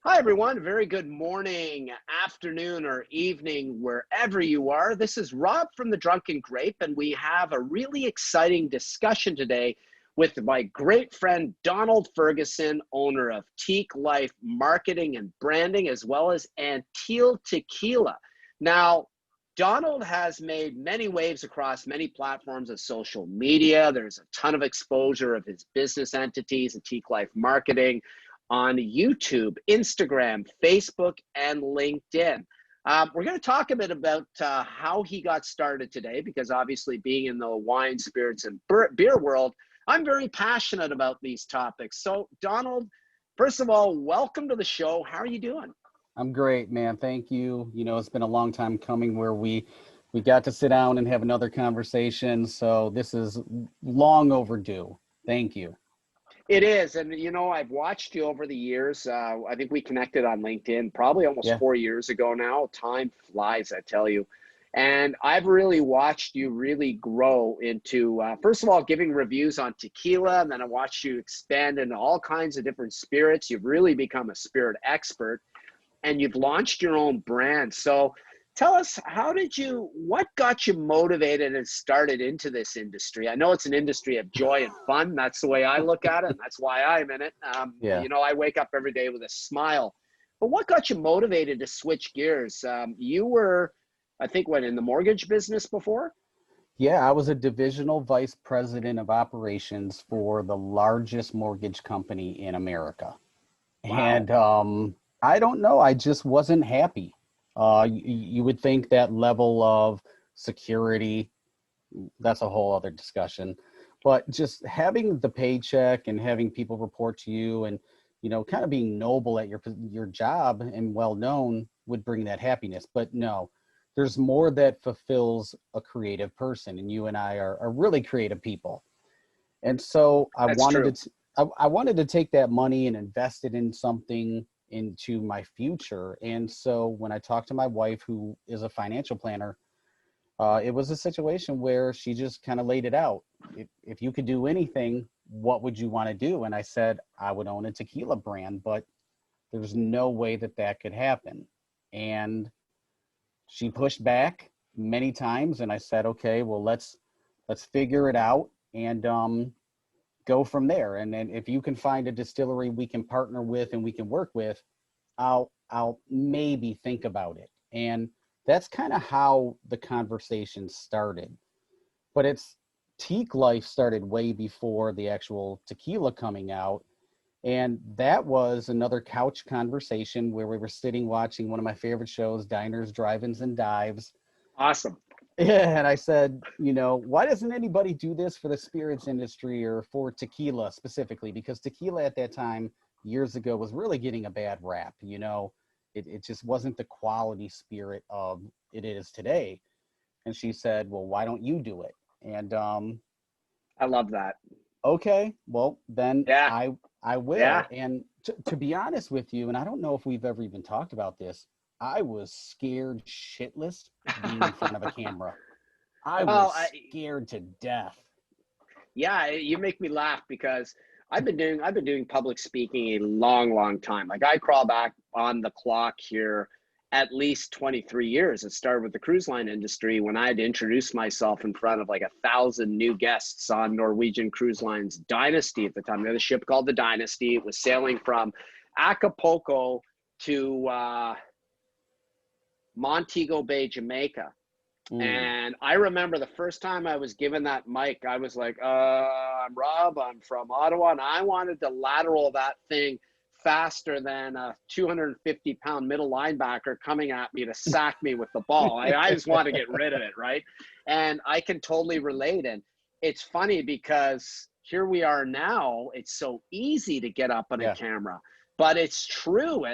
Hi, everyone. Very good morning, afternoon, or evening, wherever you are. This is Rob from The Drunken Grape, and we have a really exciting discussion today with my great friend Donald Ferguson, owner of Teak Life Marketing and Branding, as well as Anteel Tequila. Now, Donald has made many waves across many platforms of social media. There's a ton of exposure of his business entities and Teak Life Marketing on YouTube, Instagram, Facebook, and LinkedIn. We're going to talk a bit about how he got started today, because obviously being in the wine, spirits, and beer world, I'm very passionate about these topics. So, Donald, first of all, welcome to the show. How are you doing? I'm great, man. Thank you. It's been a long time coming where we got to sit down and have another conversation. So this is long overdue. Thank you. It is. And, I've watched you over the years. I think we connected on LinkedIn probably almost Yeah. 4 years ago now. Time flies, I tell you. And I've really watched you really grow into, first of all, giving reviews on tequila. And then I watched you expand into all kinds of different spirits. You've really become a spirit expert, and you've launched your own brand. So tell us, what got you motivated and started into this industry? I know it's an industry of joy and fun. That's the way I look at it. And that's why I'm in it. Yeah. I wake up every day with a smile. But what got you motivated to switch gears? You were, I think, in the mortgage business before? Yeah. I was a divisional vice president of operations for the largest mortgage company in America. Wow. And I don't know. I just wasn't happy. You would think that level of security, that's a whole other discussion. But just having the paycheck and having people report to you and, kind of being noble at your job and well known would bring that happiness. But no, there's more that fulfills a creative person. And you and I are really creative people. And so That's true. I wanted to take that money and invest it in something into my future. And so when I talked to my wife, who is a financial planner, it was a situation where she just kind of laid it out. If you could do anything, what would you want to do? And I said, I would own a tequila brand, but there's no way that that could happen. And she pushed back many times. And I said, okay, well, let's figure it out and go from there. And then if you can find a distillery we can partner with and we can work with, I'll maybe think about it. And that's kind of how the conversation started. But it's Teak Life started way before the actual tequila coming out. And that was another couch conversation where we were sitting watching one of my favorite shows, Diners, Drive-ins, and Dives. Awesome. Yeah, and I said, why doesn't anybody do this for the spirits industry or for tequila specifically? Because tequila at that time, years ago, was really getting a bad rap. It just wasn't the quality spirit of it is today. And she said, well, why don't you do it? And I love that. okay, well, then Yeah. I Yeah. will. And to be honest with you, and I don't know if we've ever even talked about this, I was scared shitless being in front of a camera. I Well, was scared to death. yeah, you make me laugh because I've been doing public speaking a long, long time. Like, I crawl back on the clock here at least 23 years. It started with the cruise line industry when I had to introduce myself in front of like 1,000 new guests on Norwegian Cruise Line's Dynasty at the time. They had a ship called the Dynasty. It was sailing from Acapulco to Montego Bay, Jamaica. Mm, And I remember the first time I was given that mic, I was like, I'm Rob, I'm from Ottawa, and I wanted to lateral that thing faster than a 250-pound middle linebacker coming at me to sack me with the ball. I just want to get rid of it, right? And I can totally relate. And it's funny because here we are now. It's so easy to get up on a yeah. camera, but it's true.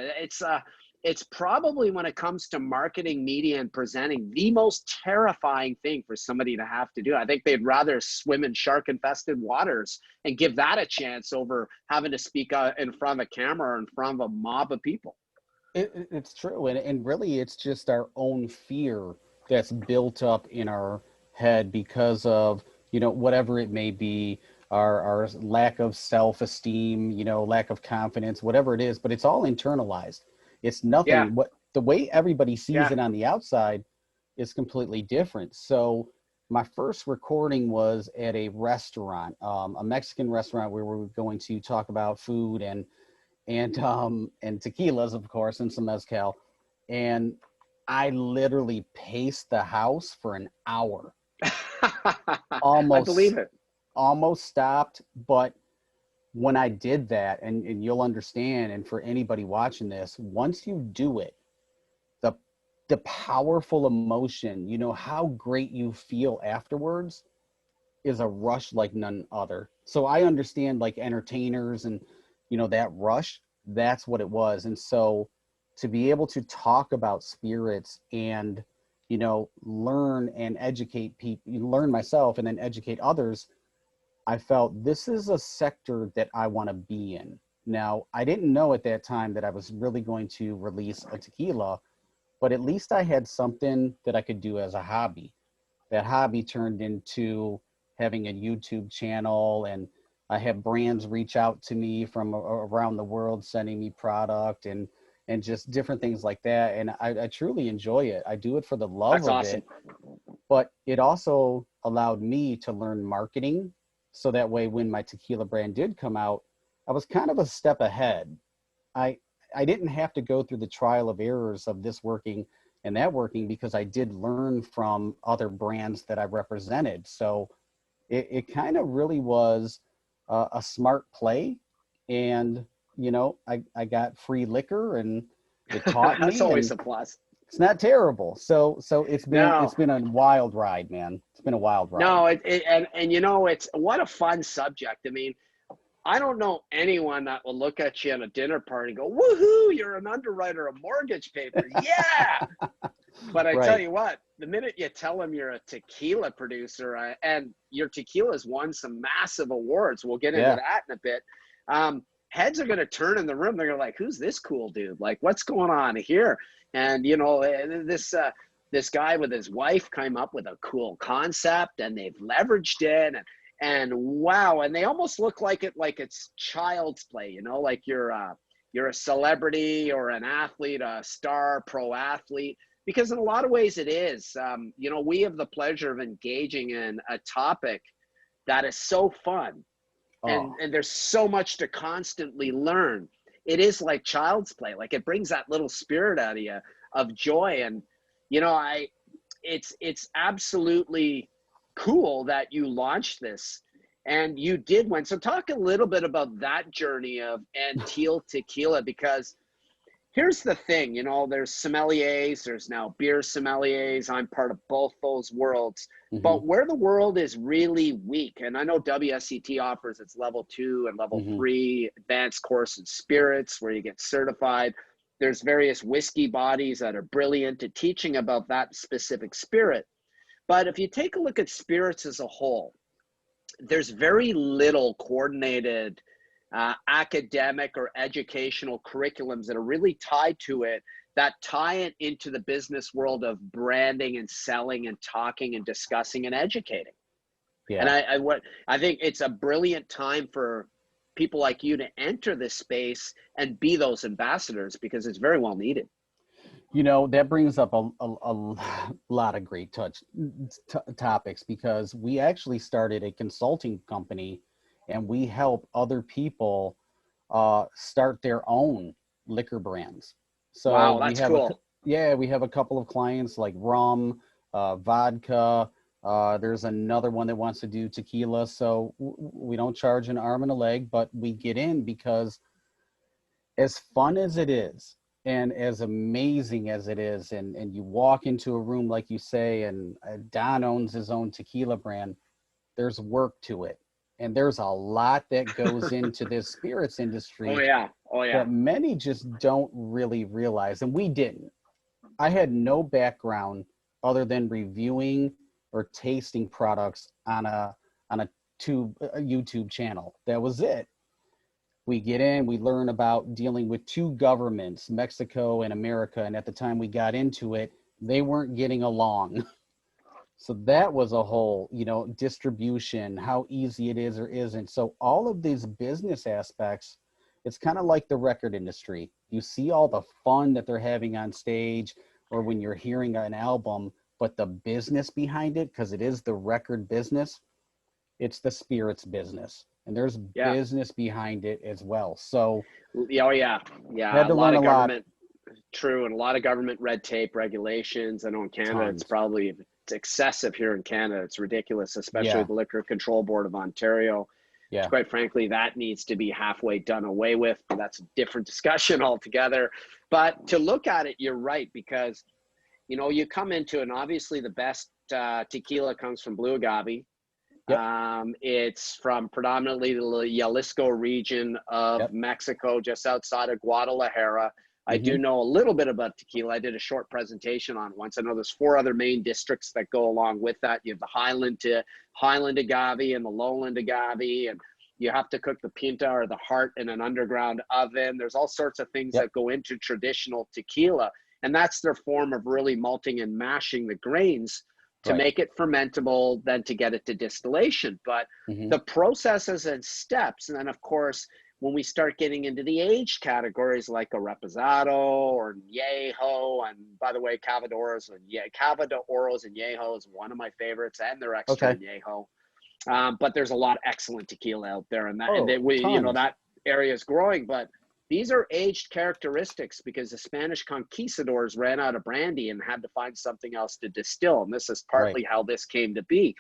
It's probably, when it comes to marketing, media, and presenting, the most terrifying thing for somebody to have to do. I think they'd rather swim in shark infested waters and give that a chance over having to speak in front of a camera or in front of a mob of people. It's true. And really, it's just our own fear that's built up in our head because of, whatever it may be, our lack of self-esteem, you know, lack of confidence, whatever it is, but it's all internalized. It's Yeah. nothing, what the way everybody sees Yeah. it on the outside is completely different. So my first recording was at a restaurant, a Mexican restaurant, where we were going to talk about food and tequilas, of course, and some mezcal. And I literally paced the house for an hour. I believe Almost it. almost stopped, but when I did that, and you'll understand, and for anybody watching this, once you do it, the the powerful emotion, you know, how great you feel afterwards is a rush like none other. So I understand, like, entertainers and, you know, that rush, that's what it was. And so to be able to talk about spirits and, you know, learn and educate people, learn myself and then educate others, I felt this is a sector that I want to be in. Now, I didn't know at that time that I was really going to release a tequila, but at least I had something that I could do as a hobby. That hobby turned into having a YouTube channel, and I have brands reach out to me from around the world sending me product and just different things like that. And I truly enjoy it. I do it for the love That's of awesome. it, but it also allowed me to learn marketing. So that way, when my tequila brand did come out, I was kind of a step ahead. I I didn't have to go through the trial of errors of this working and that working, because I did learn from other brands that I represented. So it kind of really was a smart play. And, you know, I got free liquor, and it taught That's me, always and a plus. it's not terrible. So No, it's been a wild ride, man. It's been a wild ride. no, and you know, it's what a fun subject. I mean, I don't know anyone that will look at you at a dinner party and go, "Woohoo! You're an underwriter of mortgage paper." Yeah, but I tell Right. you what, the minute you tell them you're a tequila producer, and your tequila's won some massive awards, we'll get into Yeah. that in a bit. Heads are going to turn in the room. They're going to like, "Who's this cool dude? Like, what's going on here?" And you know, this guy with his wife came up with a cool concept, and they've leveraged it, and wow, and they almost look like it's child's play. You know, like you're a celebrity or an athlete, a star pro athlete, because in a lot of ways it is. You know, we have the pleasure of engaging in a topic that is so fun, Oh, and there's so much to constantly learn. It is like child's play. Like it brings that little spirit out of you of joy. And you know, it's absolutely cool that you launched this and you did win. So talk a little bit about that journey of Anteel Tequila, because here's the thing, you know, there's sommeliers, there's now beer sommeliers. I'm part of both those worlds. hmm But where the world is really weak, and I know WSET offers its level 2 and level hmm 3 advanced course in spirits where you get certified. There's various whiskey bodies that are brilliant at teaching about that specific spirit. But if you take a look at spirits as a whole, there's very little coordinated academic or educational curriculums that are really tied to it, that tie it into the business world of branding and selling and talking and discussing and educating. And Yeah. I think it's a brilliant time for people like you to enter this space and be those ambassadors, because it's very well needed. You know, that brings up a lot of great topics, because we actually started a consulting company, and we help other people start their own liquor brands. So Wow, that's cool. yeah, we have a couple of clients like rum, vodka. There's another one that wants to do tequila. So we don't charge an arm and a leg, but we get in because, as fun as it is and as amazing as it is, and you walk into a room, like you say, and Don owns his own tequila brand, there's work to it. And there's a lot that goes into this spirits Oh industry yeah, oh yeah. that many just don't really realize. And we didn't. I had no background other than reviewing or tasting products on a YouTube channel. That was it. We get in, we learn about dealing with two governments, Mexico and America, and at the time we got into it, they weren't getting along. So that was a whole, you know, distribution, how easy it is or isn't. So all of these business aspects, it's kind of like the record industry. You see all the fun that they're having on stage or when you're hearing an album, but the business behind it, because it is the record business, it's the spirits business. And there's Yeah. business behind it as well. So Oh yeah. I had Yeah. A to lot learn a of lot, government, true, and a lot of government red tape regulations. I know in Canada, tons. it's excessive here in Canada. It's ridiculous, especially Yeah, the Liquor Control Board of Ontario. yeah. Quite frankly, that needs to be halfway done away with, but that's a different discussion altogether. But to look at it, you're right, because you come into, and obviously the best tequila comes from Blue Agave. Yep, It's from predominantly the Jalisco region of yep. Mexico, just outside of Guadalajara. I do Hmm. know a little bit about tequila. I did a short presentation on it once. I know there's 4 other main districts that go along with that. You have the Highland agave and the Lowland agave, and you have to cook the pinta or the heart in an underground oven. There's all sorts of things Yep, that go into traditional tequila, and that's their form of really malting and mashing the grains to right. make it fermentable, then to get it to distillation. But Hmm. the processes and steps, and then of course, when we start getting into the aged categories like a reposado or Yeho, and by the way, Cavadoros and Yeho is one of my favorites, and their Okay. extra Yeho. But there's a lot of excellent tequila out there, and Oh, tons. that area is growing. But these are aged characteristics because the Spanish conquistadors ran out of brandy and had to find something else to distill, and this is Right. partly how this came to be.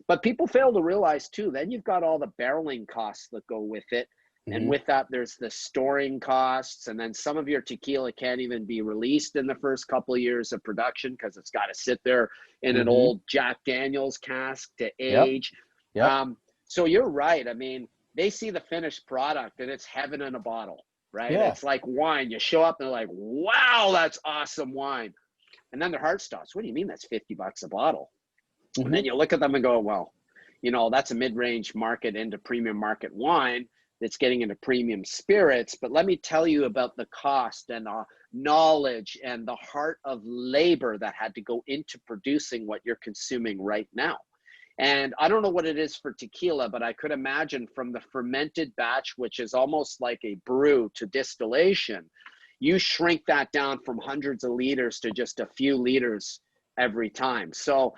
But people fail to realize too, then you've got all the barreling costs that go with it. And Hmm. with that, there's the storing costs. And then some of your tequila can't even be released in the first couple of years of production because it's got to sit there in an Hmm. old Jack Daniels cask to Yep. age. Yep. Um, so you're right. I mean, they see the finished product and it's heaven in a bottle, right? Yeah. It's like wine. You show up and they're like, wow, that's awesome wine. And then their heart stops. What do you mean that's $50 a bottle? And Hmm. then you look at them and go, well, that's a mid-range market into premium market wine that's getting into premium spirits. But let me tell you about the cost and the knowledge and the heart of labor that had to go into producing what you're consuming right now. And I don't know what it is for tequila, but I could imagine from the fermented batch, which is almost like a brew, to distillation, you shrink that down from hundreds of liters to just a few liters every time. So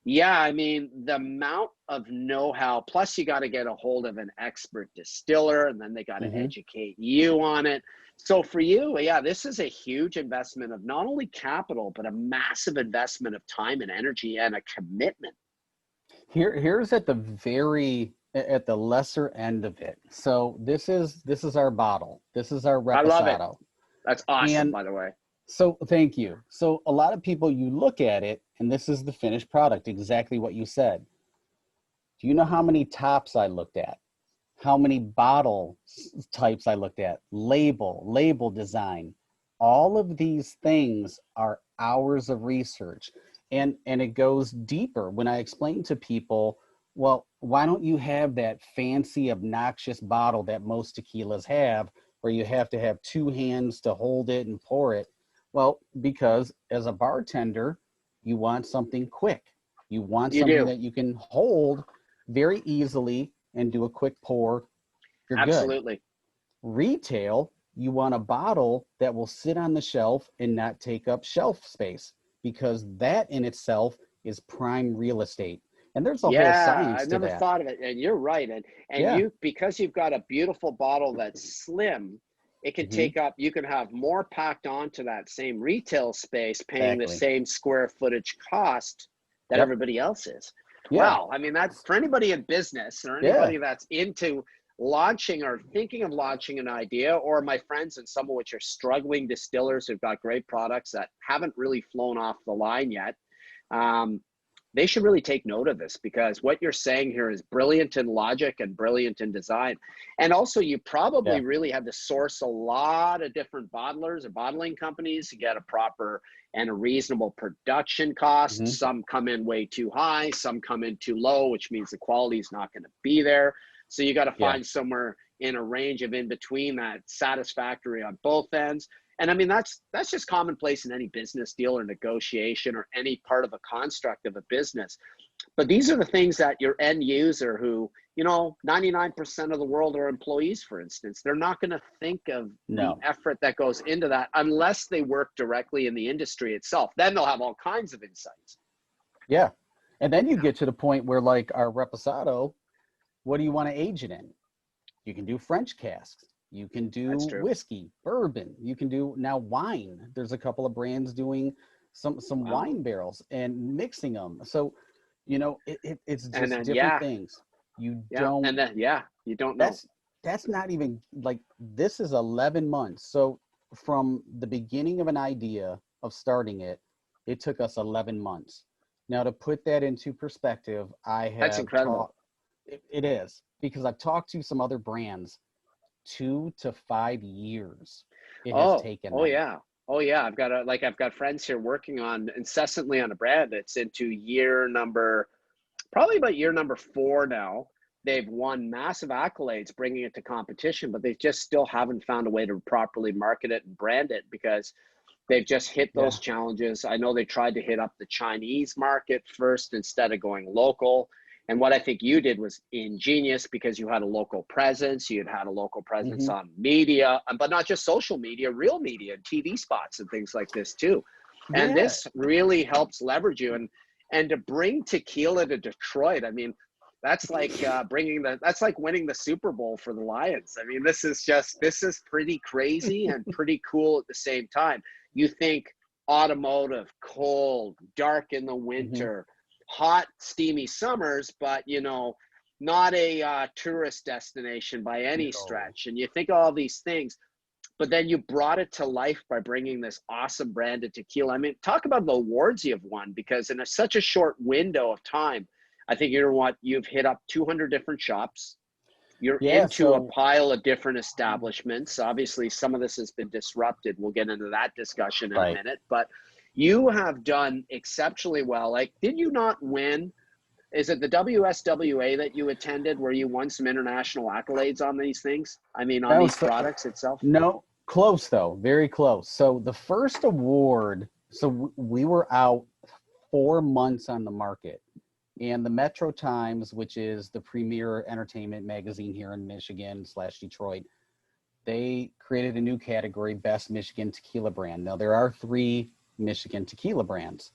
yeah, I mean, the amount of know-how, plus you got to get a hold of an expert distiller, and then they got to Hmm. educate you on it. So for you, yeah, this is a huge investment of not only capital, but a massive investment of time and energy and a commitment. Here's at at the lesser end of it. So this is our bottle. This is our I love it. reposado. That's awesome, And by the way. so thank you. So a lot of people, you look at it and this is the finished product, exactly what you said. Do you know how many tops I looked at? How many bottle types I looked at? Label design. All of these things are hours of research. And it goes deeper when I explain to people, well, why don't you have that fancy, obnoxious bottle that most tequilas have, where you have to have 2 hands to hold it and pour it? Well, because as a bartender, you want something quick. You want You something do. that you can hold very easily and do a quick pour. You're good. Absolutely. Retail, you want a bottle that will sit on the shelf and not take up shelf space, because that in itself is prime real estate. And there's a whole Yeah, I science to never that. thought of it, and you're right. And Yeah. you, because you've got a beautiful bottle that's slim, it can Hmm. take up. You can have more packed onto that same retail space, paying the Exactly. same square footage cost that Yep. everybody else is. Yeah. Wow, I mean that's for anybody in business or Yeah. anybody that's into launching or thinking of launching an idea, or my friends and some of which are struggling distillers who've got great products that haven't really flown off the line yet. Um, they should really take note of this, because what you're saying here is brilliant in logic and brilliant in design. And also, you probably Yeah. really had to source a lot of different bottlers or bottling companies to get a proper and a reasonable production cost. Hmm. Some come in way too high, some come in too low, which means the quality is not going to be there. So you got to Yeah. find somewhere in a range of in between that satisfactory on both ends. And I mean, that's just commonplace in any business deal or negotiation or any part of a construct of a business. But these are the things that your end user who, 99% of the world are employees, for instance, they're not going to think of the No. effort that goes into that unless they work directly in the industry itself. Then they'll have all kinds of insights. Yeah. And then you get to the point where, like, our Reposado, what do you want to age it in? You can do French casks. You can do That's true. whiskey, bourbon. You can do now wine. There's a couple of brands doing some Wow. wine barrels and mixing them. So, it's And just then, different things. You don't. And then, you don't know. That's not even like, this is 11 months. So from the beginning of an idea of starting it, it took us 11 months. Now, to put that into perspective, That's incredible. It is, because I've talked to some other brands, 2 to 5 years it has taken them. Oh yeah. I've got friends here working on incessantly on a brand that's into probably about year number 4 now. They've won massive accolades bringing it to competition, but they just still haven't found a way to properly market it and brand it because they've just hit those challenges. I know they tried to hit up the Chinese market first instead of going local. And what I think you did was ingenious because you had a local presence. You had a local presence on media, but not just social media, real media and TV spots and things like this too. And this really helps leverage you. And to bring tequila to Detroit, I mean, that's like that's like winning the Super Bowl for the Lions. I mean, this is pretty crazy and pretty cool at the same time. You think automotive, cold, dark in the winter, hot, steamy summers, but not a tourist destination by any stretch. And you think all these things, but then you brought it to life by bringing this awesome branded tequila. I mean, talk about the awards you've won, because in such a short window of time, I think you've hit up 200 different shops. You're into a pile of different establishments. Obviously, some of this has been disrupted. We'll get into that discussion in a minute, but you have done exceptionally well. Like, did you not win? Is it the WSWA that you attended where you won some international accolades on these things? I mean, on these products itself? No, close though, very close. So the first award, so we were out 4 months on the market. And the Metro Times, which is the premier entertainment magazine here in Michigan / Detroit, they created a new category, Best Michigan Tequila Brand. Now, there are 3 Michigan tequila brands.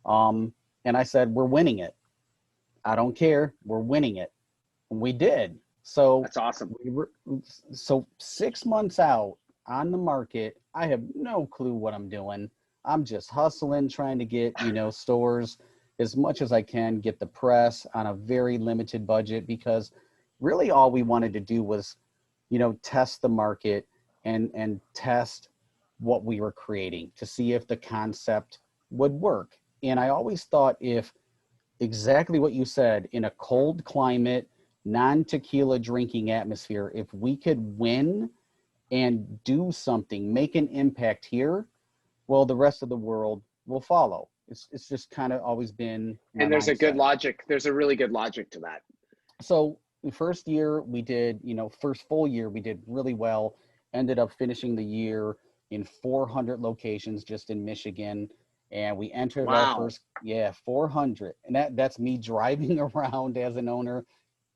And I said, we're winning it. I don't care. We're winning it. And we did. So that's awesome. So 6 months out on the market, I have no clue what I'm doing. I'm just hustling, trying to get, stores as much as I can, get the press on a very limited budget, because really all we wanted to do was, test the market and test what we were creating to see if the concept would work. And I always thought, if exactly what you said, in a cold climate, non-tequila drinking atmosphere, if we could win and do something, make an impact here, well, the rest of the world will follow. It's just kind of always been my and there's mindset. a good logic. There's a really good logic to that. So the first year we did, first full year, we did really well. Ended up finishing the year in 400 locations just in Michigan. And we entered our first, 400. And that's me driving around as an owner,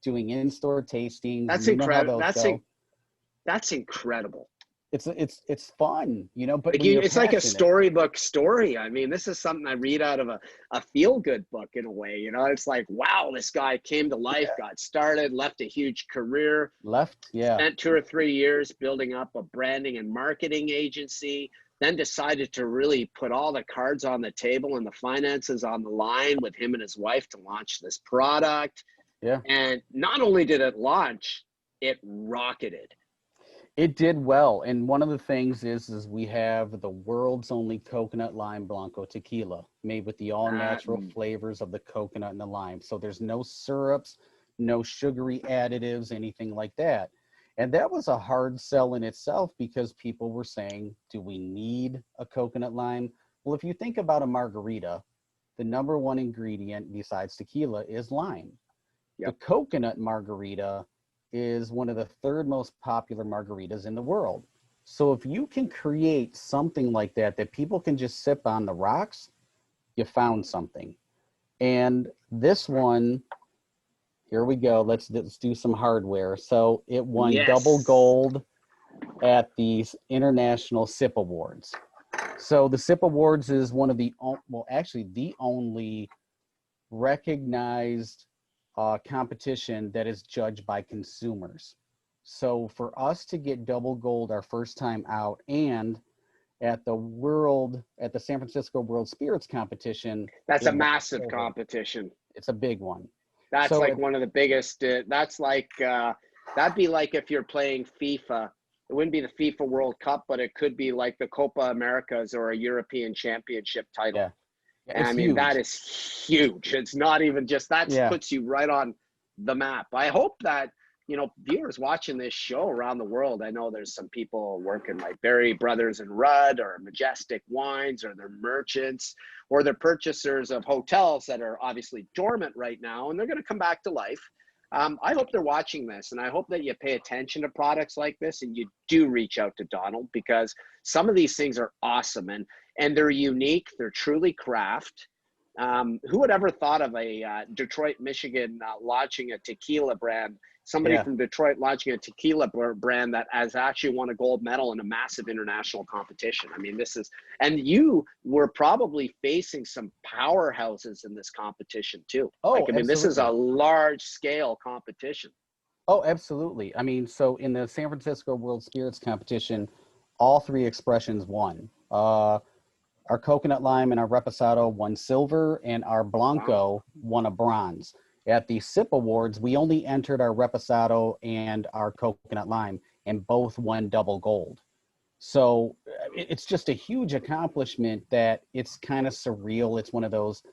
doing in-store tastings. That's incredible. That's incredible. It's fun, but it's like a storybook story. I mean, this is something I read out of a feel-good book in a way. It's like, wow, this guy came to life, got started, left a huge career, spent 2 or 3 years building up a branding and marketing agency, then decided to really put all the cards on the table and the finances on the line with him and his wife to launch this product. Yeah. And not only did it launch, it rocketed. It did well. And one of the things is we have the world's only coconut lime Blanco tequila, made with the all natural flavors of the coconut and the lime. So there's no syrups, no sugary additives, anything like that. And that was a hard sell in itself, because people were saying, do we need a coconut lime? Well, if you think about a margarita, the number 1 ingredient besides tequila is lime. Yep. The coconut margarita is one of the 3rd most popular margaritas in the world. So if you can create something like that, that people can just sip on the rocks, you found something. And this one, here we go. Let's do some hardware. So it won double Yes. gold at the International SIP Awards. So the SIP Awards is one of the, well, actually the only recognized competition that is judged by consumers. So for us to get double gold our first time out, and at the San Francisco World Spirits Competition, That's it a won massive silver. competition. It's a big one. That's So like one of the biggest. That's like that'd be like if you're playing FIFA. It wouldn't be the FIFA World Cup, but it could be like the Copa Americas or a European Championship title. yeah, And I it's mean, that huge. is huge. It's not even just that Yeah. puts you right on the map. I hope that, viewers watching this show around the world, I know there's some people working like Berry Brothers and Rudd or Majestic Wines, or they're merchants, or they're purchasers of hotels that are obviously dormant right now, and they're going to come back to life. I hope they're watching this, and I hope that you pay attention to products like this and you do reach out to Donald, because some of these things are awesome, and they're unique. They're truly craft. Who would ever thought of a Detroit, Michigan launching a tequila brand? Somebody Yeah. from Detroit launching a tequila brand that has actually won a gold medal in a massive international competition. I mean, and you were probably facing some powerhouses in this competition too. Oh, Like, I mean, this is a absolutely. large scale competition. Oh, absolutely. I mean, so in the San Francisco World Spirits Competition, all three expressions won. Our coconut lime and our reposado won silver, and our Wow. blanco won a bronze. At the SIP Awards, we only entered our reposado and our coconut lime, and both won double gold. So it's just a huge accomplishment that it's kind of surreal. It's one of those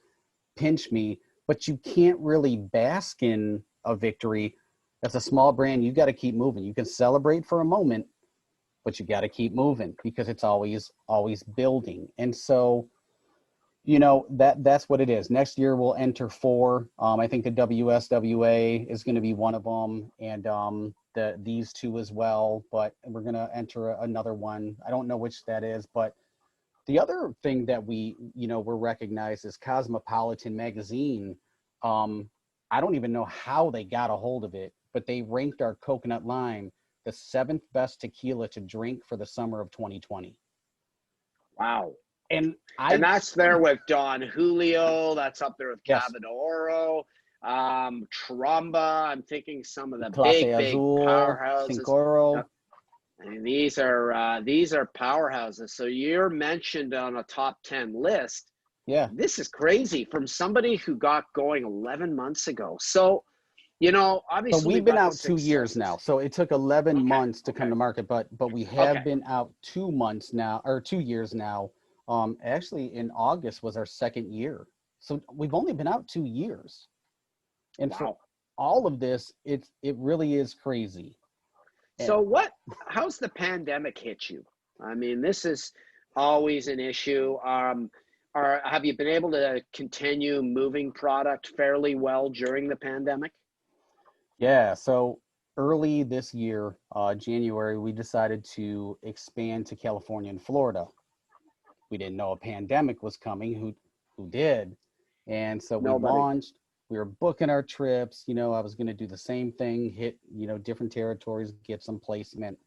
pinch me, but you can't really bask in a victory. As a small brand, you got to keep moving. You can celebrate for a moment, but you got to keep moving because it's always building. And so, that's what it is. Next year we'll enter four. I think the WSWA is going to be one of them, and these two as well. But we're going to enter another one. I don't know which that is, but the other thing that we're recognized as Cosmopolitan Magazine. I don't even know how they got a hold of it, but they ranked our coconut lime the seventh best tequila to drink for the summer of 2020. Wow. And And that's there with Don Julio. That's up there with yes, Cavadoro, Trumba. I'm thinking some of the Clase big Azul, powerhouses. Cincoro. I mean, these are powerhouses. So you're mentioned on a top 10 list. Yeah. This is crazy from somebody who got going 11 months ago. So, So obviously we've we've been got the out 2 years now. successes. So it took 11 Okay. months to come Okay. to market, but we Okay. have been out 2 months now, or 2 years now. Actually in August was our second year. So we've only been out 2 years. And for Wow. all of this, it really is crazy. And So how's the pandemic hit you? I mean, this is always an issue. Have you been able to continue moving product fairly well during the pandemic? yeah, so early this year, January, we decided to expand to California and Florida. We didn't know a pandemic was coming. Who did? And so we Nobody. launched. We were booking our trips. I was going to do the same thing, hit different territories, get some placement,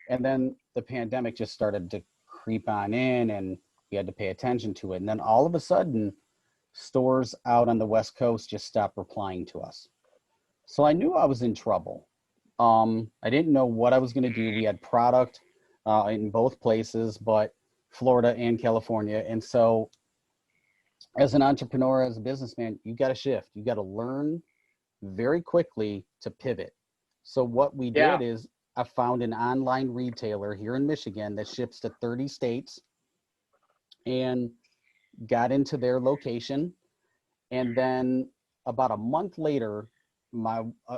and then the pandemic just started to creep on in, and we had to pay attention to it. And then all of a sudden, stores out on the West Coast just stopped replying to us. So I knew I was in trouble. I didn't know what I was going to do. We had product in both places, but Florida and California. And so as an entrepreneur, as a businessman, you got to shift. You got to learn very quickly to pivot. So what we Yeah. did is I found an online retailer here in Michigan that ships to 30 states and got into their location. And then about a month later,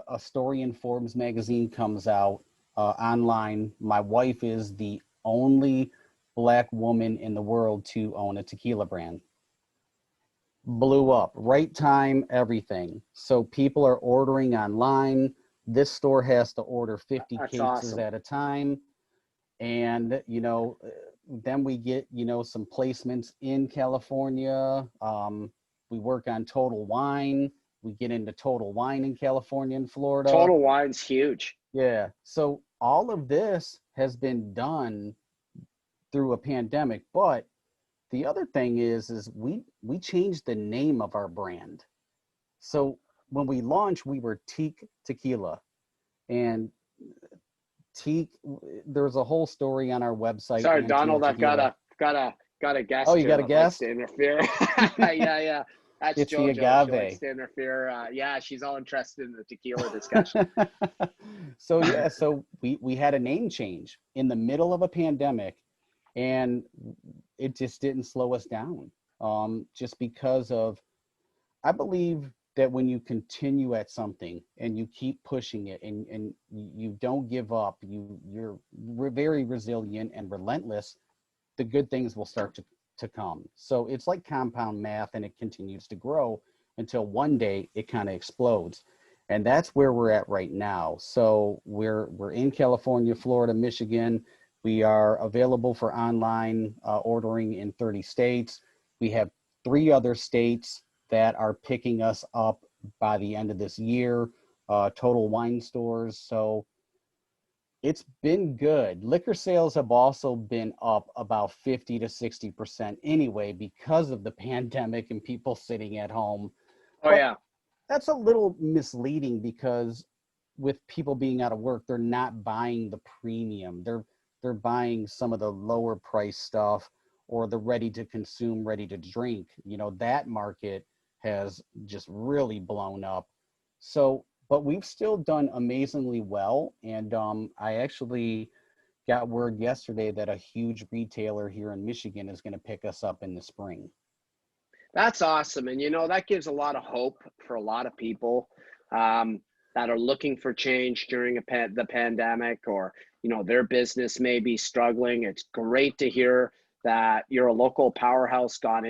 a story in Forbes magazine comes out online. My wife is the only Black woman in the world to own a tequila brand. Blew up, right time, everything. So people are ordering online. This store has to order 50 That's cases awesome. at a time. And, then we get, some placements in California. We work on Total Wine. We get into Total Wine in California and Florida. Total Wine's huge. Yeah. So all of this has been done through a pandemic. But the other thing is we changed the name of our brand. So when we launched, we were Teak Tequila, and Teak. There's a whole story on our website. Sorry, Anteel Donald, I've Tequila. got a Oh, guest you here got a that likes guest? to interfere. Yeah. That's It's the JoJo. She likes agave. to interfere. Yeah, she's all interested in the tequila discussion. So yeah, so we had a name change in the middle of a pandemic, and it just didn't slow us down. Just because of, I believe that when you continue at something and you keep pushing it and you don't give up, you're very resilient and relentless, the good things will start to come. So it's like compound math, and it continues to grow until one day it kind of explodes. And that's where we're at right now. So we're in California, Florida, Michigan. We are available for online ordering in 30 states. We have 3 other states that are picking us up by the end of this year, Total Wine stores. So it's been good. Liquor sales have also been up about 50 to 60% anyway because of the pandemic and people sitting at home. Oh But yeah. that's a little misleading because with people being out of work, they're not buying the premium. They're buying some of the lower price stuff or the ready to consume, ready to drink. That market has just really blown up. So, but we've still done amazingly well. And I actually got word yesterday that a huge retailer here in Michigan is going to pick us up in the spring. That's awesome. And that gives a lot of hope for a lot of people um, that are looking for change during the pandemic, or, their business may be struggling. It's great to hear that your local powerhouse gone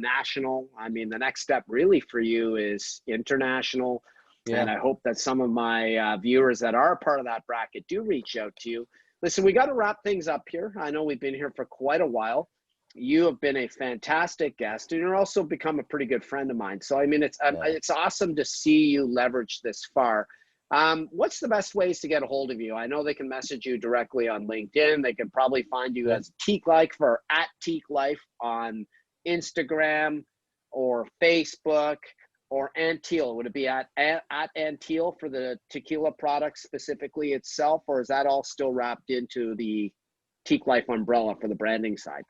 national. I mean, the next step really for you is international. Yeah. And I hope that some of my viewers that are a part of that bracket do reach out to you. Listen, we got to wrap things up here. I know we've been here for quite a while. You have been a fantastic guest, and you're also become a pretty good friend of mine. So, I mean, Yeah. it's awesome to see you leverage this far. What's the best ways to get a hold of you? I know they can message you directly on LinkedIn. They can probably find you Yeah. as Teak Life or at Teak Life on Instagram or Facebook, or Anteel. Would it be at Anteel for the tequila product specifically itself, or is that all still wrapped into the Teak Life umbrella for the branding side?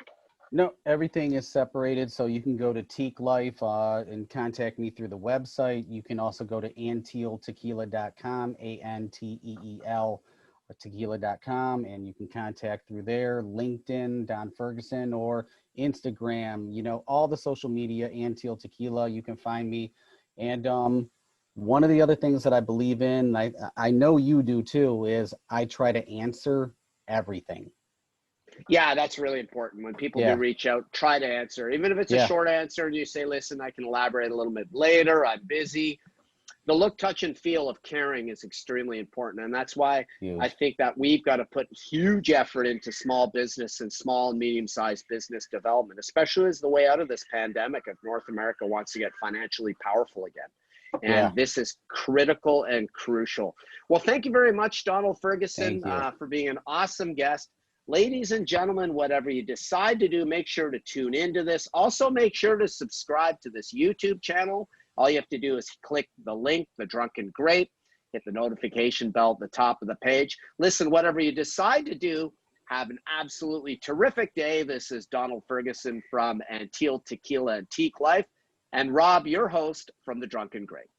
No, everything is separated. So you can go to Teak Life and contact me through the website. You can also go to anteeltequila.com, ANTEEL tequila.com, and you can contact through there, LinkedIn, Don Ferguson, or Instagram, all the social media, Anteel Tequila, you can find me. And one of the other things that I believe in, I know you do too, is I try to answer everything. Yeah, that's really important. When people do Yeah. reach out, try to answer. Even if it's a Yeah. short answer and you say, listen, I can elaborate a little bit later, I'm busy. The look, touch, and feel of caring is extremely important. And that's why I Huge. think that we've got to put huge effort into small business and small and medium-sized business development, especially as the way out of this pandemic, if North America wants to get financially powerful again. Yeah. And this is critical and crucial. Well, thank you very much, Donald Ferguson, Thank you. for being an awesome guest. Ladies and gentlemen, whatever you decide to do, make sure to tune into this. Also, make sure to subscribe to this YouTube channel. All you have to do is click the link, The Drunken Grape, hit the notification bell at the top of the page. Listen, whatever you decide to do, have an absolutely terrific day. This is Donald Ferguson from Anteel Tequila and Teak Life, and Rob, your host from The Drunken Grape.